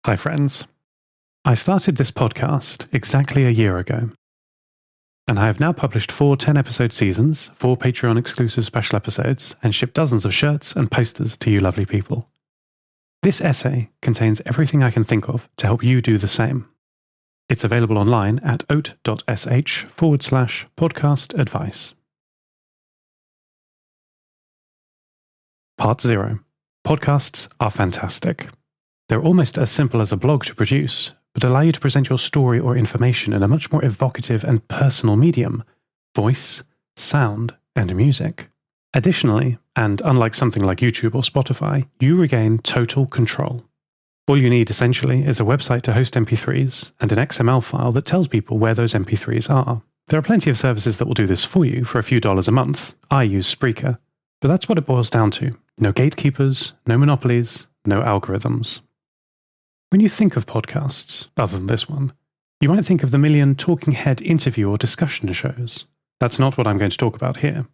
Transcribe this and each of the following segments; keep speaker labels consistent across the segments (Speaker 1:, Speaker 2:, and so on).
Speaker 1: Hi friends. I started this podcast exactly a year ago, and I have now published 4 10-episode seasons, 4 Patreon-exclusive special episodes, and shipped dozens of shirts and posters to you lovely people. This essay contains everything I can think of to help you do the same. It's available online at oat.sh/podcast advice. Part 0. Podcasts are fantastic. They're almost as simple as a blog to produce, but allow you to present your story or information in a much more evocative and personal medium: voice, sound, and music. Additionally, and unlike something like YouTube or Spotify, you regain total control. All you need essentially is a website to host MP3s and an XML file that tells people where those MP3s are. There are plenty of services that will do this for you for a few dollars a month. I use Spreaker, but that's what it boils down to. No gatekeepers, no monopolies, no algorithms. When you think of podcasts, other than this one, you might think of the million talking head interview or discussion shows. That's not what I'm going to talk about here.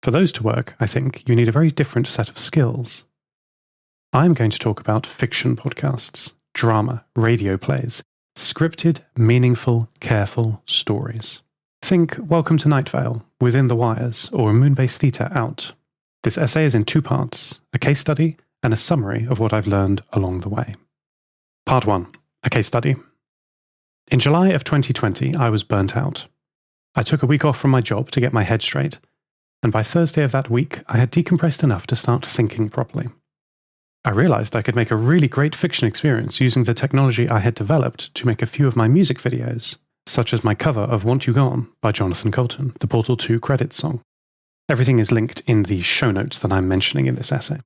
Speaker 1: For those to work, I think, you need a very different set of skills. I'm going to talk about fiction podcasts, drama, radio plays, scripted, meaningful, careful stories. Think Welcome to Night Vale, Within the Wires, or Moonbase Theta out. This essay is in 2 parts, a case study and a summary of what I've learned along the way. Part 1. A case study. In July of 2020, I was burnt out. I took a week off from my job to get my head straight, and by Thursday of that week, I had decompressed enough to start thinking properly. I realized I could make a really great fiction experience using the technology I had developed to make a few of my music videos, such as my cover of Want You Gone by Jonathan Coulton, the Portal 2 credits song. Everything is linked in the show notes that I'm mentioning in this essay.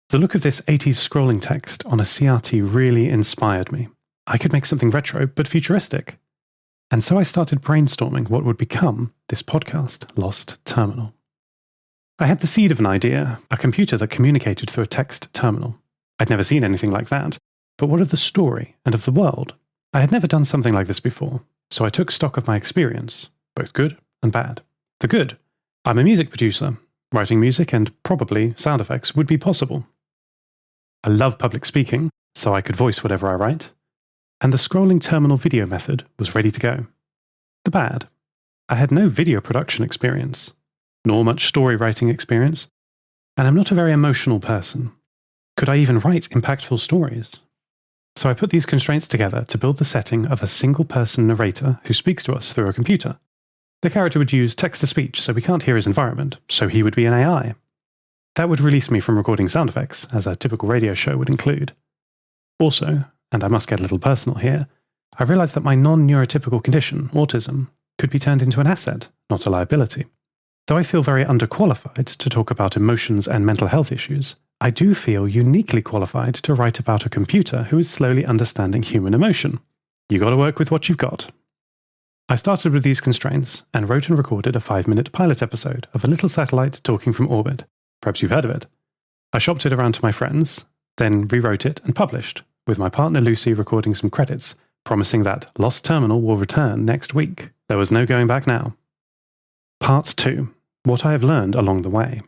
Speaker 1: The look of this 80s scrolling text on a CRT really inspired me. I could make something retro but futuristic. And so I started brainstorming what would become this podcast, Lost Terminal. I had the seed of an idea, a computer that communicated through a text terminal. I'd never seen anything like that, but what of the story and of the world? I had never done something like this before, so I took stock of my experience, both good and bad. The good: I'm a music producer. Writing music and probably sound effects would be possible. I love public speaking, so I could voice whatever I write. And the scrolling terminal video method was ready to go. The bad: I had no video production experience, nor much story writing experience, and I'm not a very emotional person. Could I even write impactful stories? So I put these constraints together to build the setting of a single-person narrator who speaks to us through a computer. The character would use text-to-speech, so we can't hear his environment, so he would be an AI. That would release me from recording sound effects, as a typical radio show would include. Also, and I must get a little personal here, I realized that my non-neurotypical condition, autism, could be turned into an asset, not a liability. Though I feel very underqualified to talk about emotions and mental health issues, I do feel uniquely qualified to write about a computer who is slowly understanding human emotion. You gotta work with what you've got. I started with these constraints and wrote and recorded a 5-minute pilot episode of a little satellite talking from orbit. Perhaps you've heard of it. I shopped it around to my friends, then rewrote it and published, with my partner Lucy recording some credits, promising that Lost Terminal will return next week. There was no going back now. Part 2. What I have learned along the way.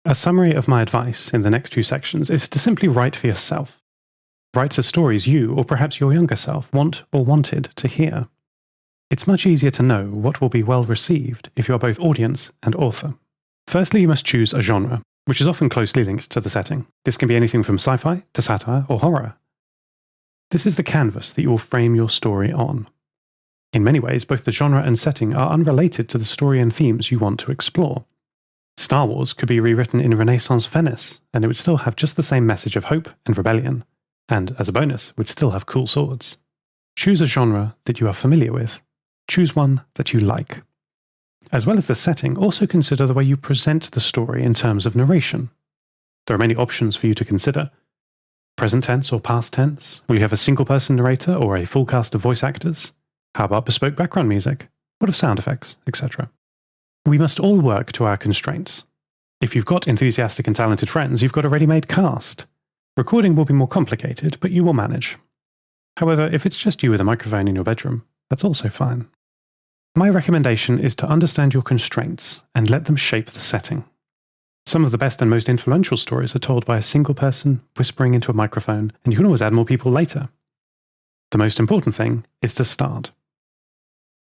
Speaker 1: A summary of my advice in the next few sections is to simply write for yourself. Write the stories you, or perhaps your younger self, want or wanted to hear. It's much easier to know what will be well received if you are both audience and author. Firstly, you must choose a genre, which is often closely linked to the setting. This can be anything from sci-fi to satire or horror. This is the canvas that you will frame your story on. In many ways, both the genre and setting are unrelated to the story and themes you want to explore. Star Wars could be rewritten in Renaissance Venice, and it would still have just the same message of hope and rebellion, and, as a bonus, would still have cool swords. Choose a genre that you are familiar with. Choose one that you like. As well as the setting, also consider the way you present the story in terms of narration. There are many options for you to consider. Present tense or past tense? Will you have a single-person narrator or a full cast of voice actors? How about bespoke background music? What of sound effects, etc.? We must all work to our constraints. If you've got enthusiastic and talented friends, you've got a ready-made cast. Recording will be more complicated, but you will manage. However, if it's just you with a microphone in your bedroom, that's also fine. My recommendation is to understand your constraints and let them shape the setting. Some of the best and most influential stories are told by a single person whispering into a microphone, and you can always add more people later. The most important thing is to start.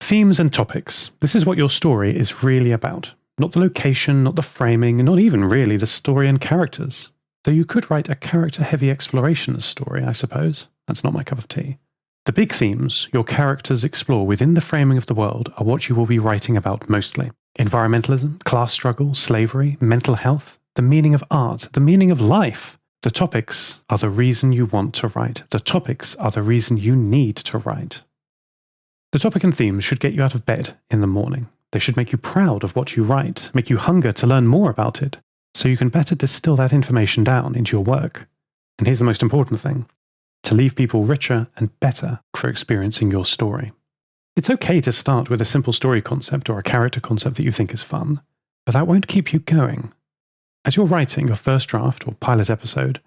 Speaker 1: Themes and topics. This is what your story is really about. Not the location, not the framing, and not even really the story and characters. Though you could write a character-heavy exploration story, I suppose. That's not my cup of tea. The big themes your characters explore within the framing of the world are what you will be writing about mostly. Environmentalism, class struggle, slavery, mental health, the meaning of art, the meaning of life. The topics are the reason you want to write. The topics are the reason you need to write. The topic and themes should get you out of bed in the morning. They should make you proud of what you write, make you hunger to learn more about it, so you can better distill that information down into your work. And here's the most important thing: to leave people richer and better for experiencing your story. It's okay to start with a simple story concept or a character concept that you think is fun, but that won't keep you going. As you're writing your first draft or pilot episode,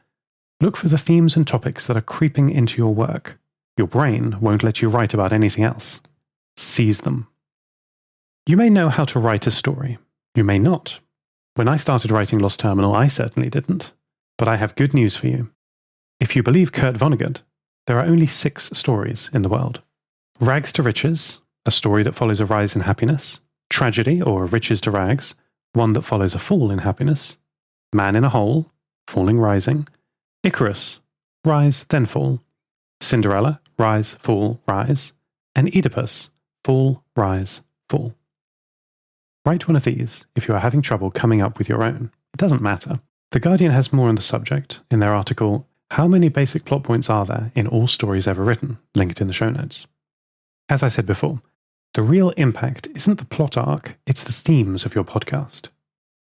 Speaker 1: look for the themes and topics that are creeping into your work. Your brain won't let you write about anything else. Seize them. You may know how to write a story. You may not. When I started writing Lost Terminal, I certainly didn't. But I have good news for you. If you believe Kurt Vonnegut, there are only 6 stories in the world. Rags to Riches, a story that follows a rise in happiness. Tragedy, or Riches to Rags, one that follows a fall in happiness. Man in a Hole, falling, rising. Icarus, rise, then fall. Cinderella, rise, fall, rise. And Oedipus, fall, rise, fall. Write one of these if you are having trouble coming up with your own. It doesn't matter. The Guardian has more on the subject in their article, How Many Basic Plot Points Are There in All Stories Ever Written? Linked in the show notes. As I said before, the real impact isn't the plot arc, it's the themes of your podcast.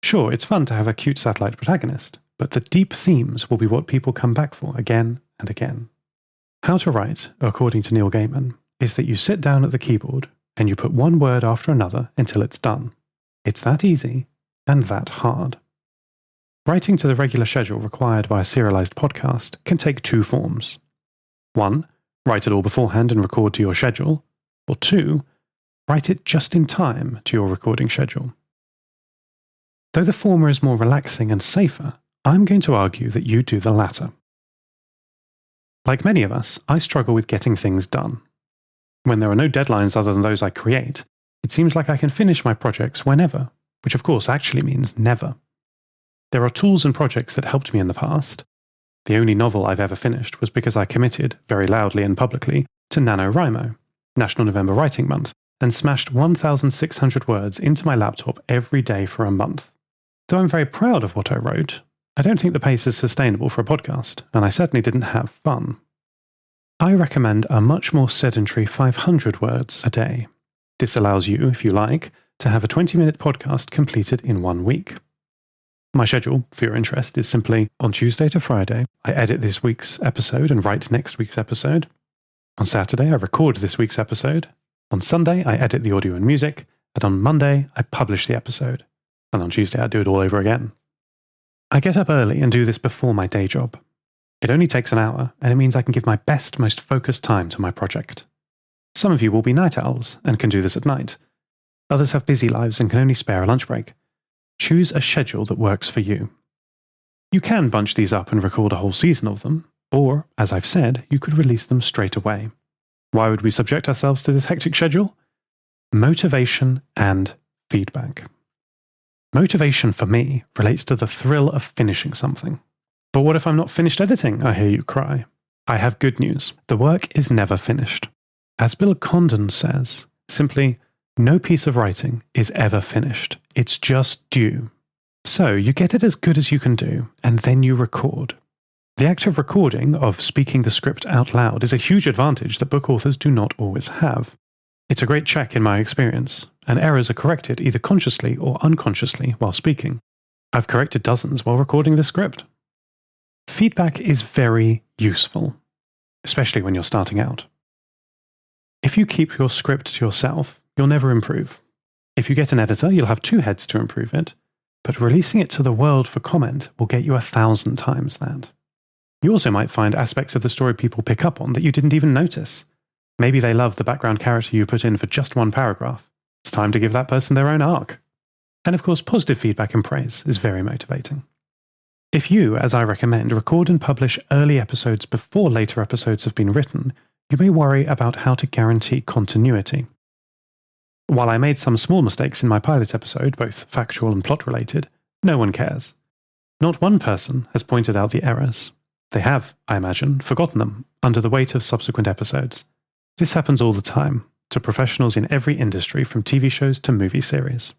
Speaker 1: Sure, it's fun to have a cute satellite protagonist, but the deep themes will be what people come back for again and again. How to write, according to Neil Gaiman, is that you sit down at the keyboard and you put one word after another until it's done. It's that easy and that hard. Writing to the regular schedule required by a serialized podcast can take 2 forms. 1, write it all beforehand and record to your schedule. Or 2, write it just in time to your recording schedule. Though the former is more relaxing and safer, I'm going to argue that you do the latter. Like many of us, I struggle with getting things done. When there are no deadlines other than those I create, it seems like I can finish my projects whenever, which of course actually means never. There are tools and projects that helped me in the past. The only novel I've ever finished was because I committed, very loudly and publicly, to NaNoWriMo, National November Writing Month, and smashed 1,600 words into my laptop every day for a month. Though I'm very proud of what I wrote, I don't think the pace is sustainable for a podcast, and I certainly didn't have fun. I recommend a much more sedentary 500 words a day. This allows you, if you like, to have a 20-minute podcast completed in 1 week. My schedule, for your interest, is simply on Tuesday to Friday, I edit this week's episode and write next week's episode. On Saturday, I record this week's episode. On Sunday, I edit the audio and music. And on Monday, I publish the episode. And on Tuesday, I do it all over again. I get up early and do this before my day job. It only takes an hour, and it means I can give my best, most focused time to my project. Some of you will be night owls and can do this at night. Others have busy lives and can only spare a lunch break. Choose a schedule that works for you. You can bunch these up and record a whole season of them, or, as I've said, you could release them straight away. Why would we subject ourselves to this hectic schedule? Motivation and feedback. Motivation for me relates to the thrill of finishing something. But what if I'm not finished editing? I hear you cry. I have good news. The work is never finished. As Bill Condon says, simply, no piece of writing is ever finished. It's just due. So you get it as good as you can do, and then you record. The act of recording, of speaking the script out loud, is a huge advantage that book authors do not always have. It's a great check in my experience, and errors are corrected either consciously or unconsciously while speaking. I've corrected dozens while recording the script. Feedback is very useful, especially when you're starting out. If you keep your script to yourself, you'll never improve. If you get an editor, you'll have 2 heads to improve it, but releasing it to the world for comment will get you 1,000 times that. You also might find aspects of the story people pick up on that you didn't even notice. Maybe they love the background character you put in for just 1 paragraph. It's time to give that person their own arc. And of course, positive feedback and praise is very motivating. If you, as I recommend, record and publish early episodes before later episodes have been written, you may worry about how to guarantee continuity. While I made some small mistakes in my pilot episode, both factual and plot-related, no one cares. Not one person has pointed out the errors. They have, I imagine, forgotten them under the weight of subsequent episodes. This happens all the time, to professionals in every industry from TV shows to movie series.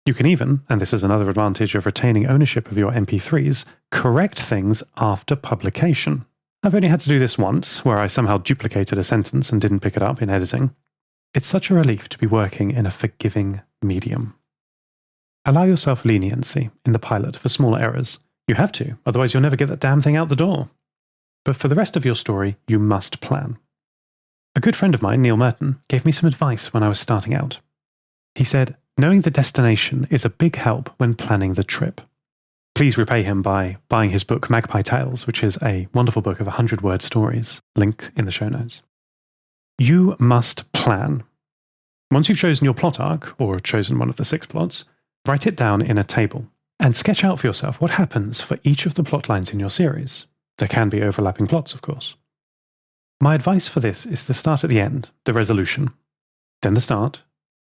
Speaker 1: You can even, and this is another advantage of retaining ownership of your MP3s, correct things after publication. I've only had to do this once, where I somehow duplicated a sentence and didn't pick it up in editing. It's such a relief to be working in a forgiving medium. Allow yourself leniency in the pilot for small errors. You have to, otherwise you'll never get that damn thing out the door. But for the rest of your story, you must plan. A good friend of mine, Neil Murton, gave me some advice when I was starting out. He said, knowing the destination is a big help when planning the trip. Please repay him by buying his book Magpie Tales, which is a wonderful book of 100-word stories, link in the show notes. You must plan. Once you've chosen your plot arc, or chosen one of the 6 plots, write it down in a table, and sketch out for yourself what happens for each of the plot lines in your series. There can be overlapping plots, of course. My advice for this is to start at the end, the resolution, then the start,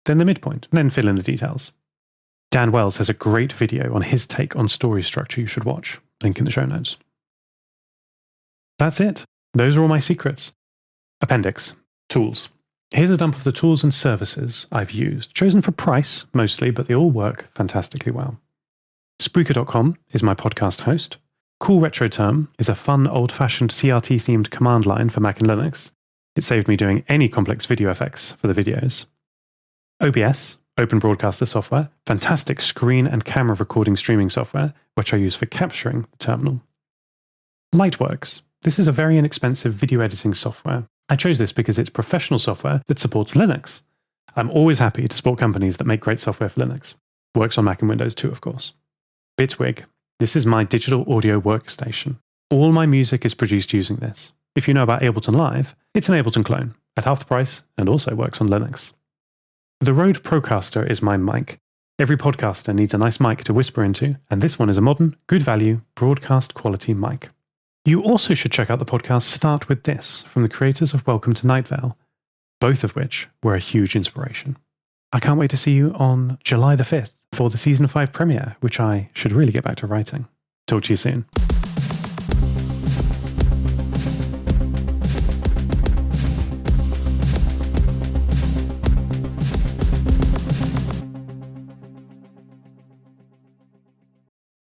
Speaker 1: then the midpoint, and then fill in the details. Dan Wells has a great video on his take on story structure you should watch, link in the show notes. That's it. Those are all my secrets. Appendix Tools. Here's a dump of the tools and services I've used, chosen for price mostly, but they all work fantastically well. Spreaker.com is my podcast host. Cool Retro Term is a fun, old-fashioned CRT-themed command line for Mac and Linux. It saved me doing any complex video effects for the videos. OBS, Open Broadcaster software, fantastic screen and camera recording streaming software, which I use for capturing the terminal. Lightworks. This is a very inexpensive video editing software. I chose this because it's professional software that supports Linux. I'm always happy to support companies that make great software for Linux. Works on Mac and Windows too, of course. Bitwig. This is my digital audio workstation. All my music is produced using this. If you know about Ableton Live, it's an Ableton clone, at half the price, and also works on Linux. The RØDE Procaster is my mic. Every podcaster needs a nice mic to whisper into, and this one is a modern, good value, broadcast quality mic. You also should check out the podcast Start With This from the creators of Welcome to Night Vale, both of which were a huge inspiration. I can't wait to see you on July the 5th for the Season 5 premiere, which I should really get back to writing. Talk to you soon.